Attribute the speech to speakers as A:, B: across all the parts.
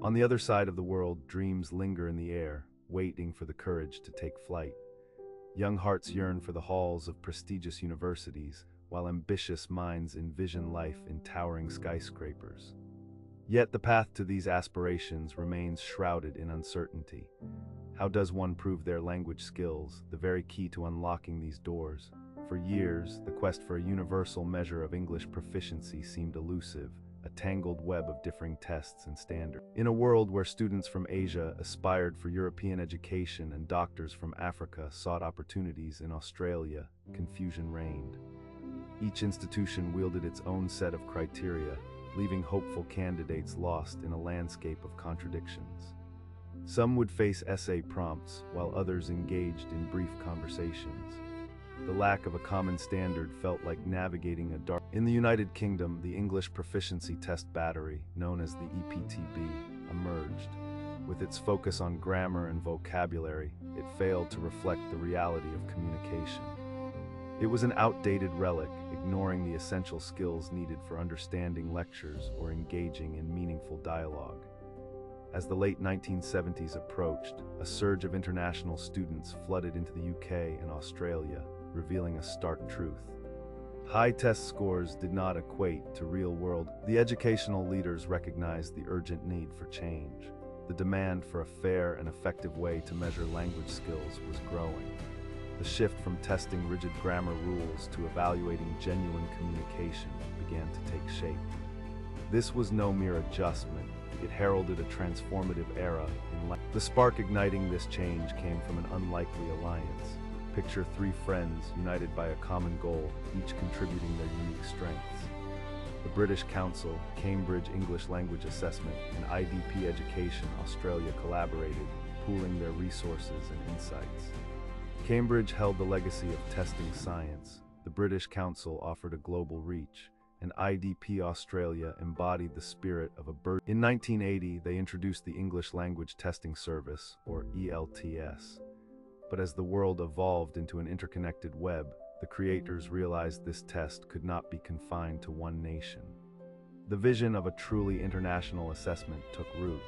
A: On the other side of the world, dreams linger in the air, waiting for the courage to take flight. Young hearts yearn for the halls of prestigious universities, while ambitious minds envision life in towering skyscrapers. Yet the path to these aspirations remains shrouded in uncertainty. How does one prove their language skills, the very key to unlocking these doors? For years, the quest for a universal measure of English proficiency seemed elusive, a tangled web of differing tests and standards. In a world where students from Asia aspired for European education and doctors from Africa sought opportunities in Australia, confusion reigned. Each institution wielded its own set of criteria, leaving hopeful candidates lost in a landscape of contradictions. Some would face essay prompts, while others engaged in brief conversations. The lack of a common standard felt like navigating a dark... In the United Kingdom, the English Proficiency Test Battery, known as the EPTB, emerged. With its focus on grammar and vocabulary, it failed to reflect the reality of communication. It was an outdated relic, ignoring the essential skills needed for understanding lectures or engaging in meaningful dialogue. As the late 1970s approached, a surge of international students flooded into the UK and Australia, revealing a stark truth. High test scores did not equate to real-world. The educational leaders recognized the urgent need for change. The demand for a fair and effective way to measure language skills was growing. The shift from testing rigid grammar rules to evaluating genuine communication began to take shape. This was no mere adjustment. It heralded a transformative era in life. The spark igniting this change came from an unlikely alliance. Picture three friends united by a common goal, each contributing their unique strengths. The British Council, Cambridge English Language Assessment, and IDP Education Australia collaborated, pooling their resources and insights. Cambridge held the legacy of testing science. The British Council offered a global reach, and IDP Australia embodied the spirit of a bird. In 1980, they introduced the English Language Testing Service, or IELTS. But as the world evolved into an interconnected web, the creators realized this test could not be confined to one nation. The vision of a truly international assessment took root.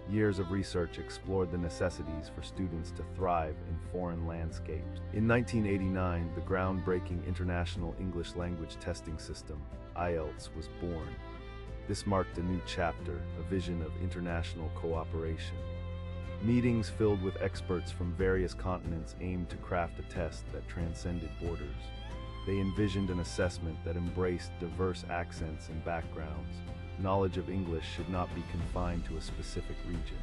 A: Years of research explored the necessities for students to thrive in foreign landscapes. In 1989, the groundbreaking International English Language Testing System, IELTS, was born. This marked a new chapter, a vision of international cooperation. Meetings filled with experts from various continents aimed to craft a test that transcended borders. They envisioned an assessment that embraced diverse accents and backgrounds. Knowledge of English should not be confined to a specific region.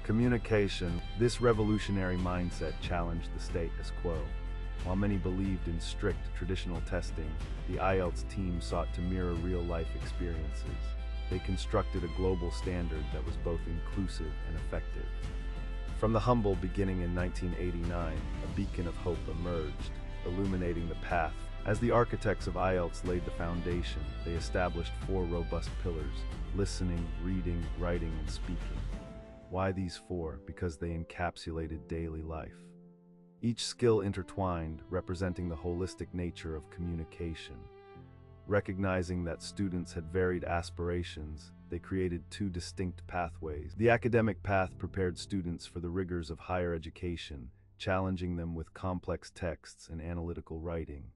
A: Communication. This revolutionary mindset challenged the status quo. While many believed in strict traditional testing, the IELTS team sought to mirror real-life experiences. They constructed a global standard that was both inclusive and effective. From the humble beginning in 1989, a beacon of hope emerged, illuminating the path. As the architects of IELTS laid the foundation, they established four robust pillars: listening, reading, writing, and speaking. Why these four? Because they encapsulated daily life. Each skill intertwined, representing the holistic nature of communication. Recognizing that students had varied aspirations, they created two distinct pathways. The academic path prepared students for the rigors of higher education, challenging them with complex texts and analytical writing.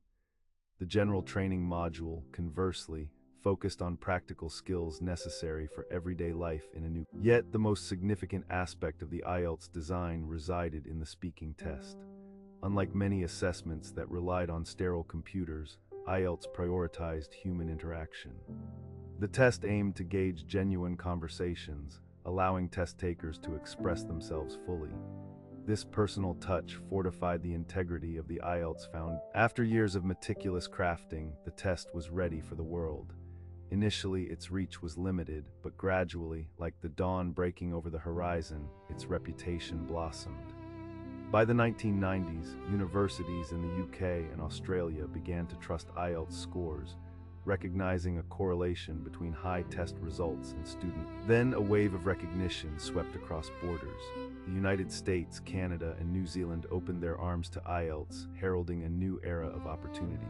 A: The general training module, conversely, focused on practical skills necessary for everyday life in a new... Yet, the most significant aspect of the IELTS design resided in the speaking test. Unlike many assessments that relied on sterile computers, IELTS prioritized human interaction. The test aimed to gauge genuine conversations, allowing test takers to express themselves fully. This personal touch fortified the integrity of the IELTS foundation. After years of meticulous crafting, the test was ready for the world. Initially, its reach was limited, but gradually, like the dawn breaking over the horizon, its reputation blossomed. By the 1990s, universities in the UK and Australia began to trust IELTS scores, recognizing a correlation between high test results and student. Then a wave of recognition swept across borders. The United States, Canada, and New Zealand opened their arms to IELTS, heralding a new era of opportunity.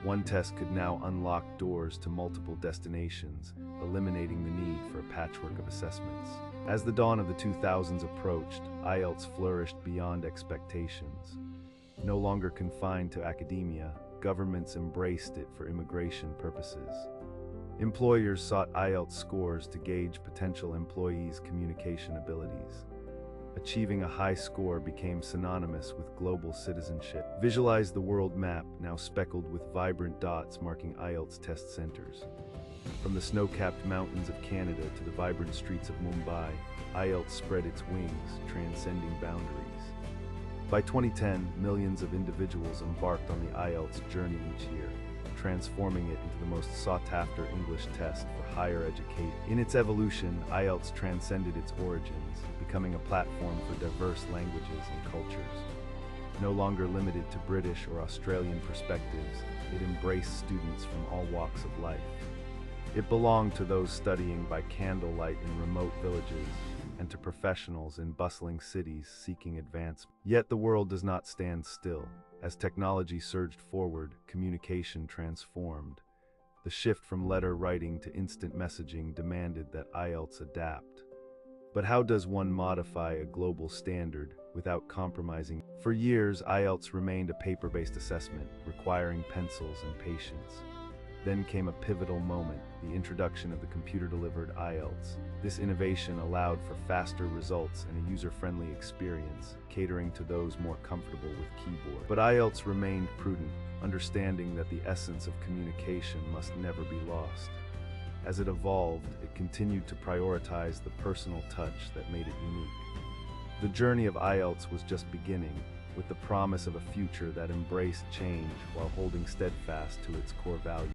A: One test could now unlock doors to multiple destinations, eliminating the need for a patchwork of assessments. As the dawn of the 2000s approached, IELTS flourished beyond expectations. No longer confined to academia, governments embraced it for immigration purposes. Employers sought IELTS scores to gauge potential employees' communication abilities. Achieving a high score became synonymous with global citizenship. Visualize the world map, now speckled with vibrant dots marking IELTS test centers. From the snow-capped mountains of Canada to the vibrant streets of Mumbai, IELTS spread its wings, transcending boundaries. By 2010, millions of individuals embarked on the IELTS journey each year, transforming it into the most sought-after English test for higher education. In its evolution, IELTS transcended its origins, becoming a platform for diverse languages and cultures. No longer limited to British or Australian perspectives, it embraced students from all walks of life. It belonged to those studying by candlelight in remote villages and to professionals in bustling cities seeking advancement. Yet the world does not stand still. As technology surged forward, communication transformed. The shift from letter writing to instant messaging demanded that IELTS adapt. But how does one modify a global standard without compromising? For years, IELTS remained a paper-based assessment, requiring pencils and patience. Then came a pivotal moment, the introduction of the computer-delivered IELTS. This innovation allowed for faster results and a user-friendly experience, catering to those more comfortable with keyboard. But IELTS remained prudent, understanding that the essence of communication must never be lost. As it evolved, it continued to prioritize the personal touch that made it unique. The journey of IELTS was just beginning, with the promise of a future that embraced change while holding steadfast to its core values.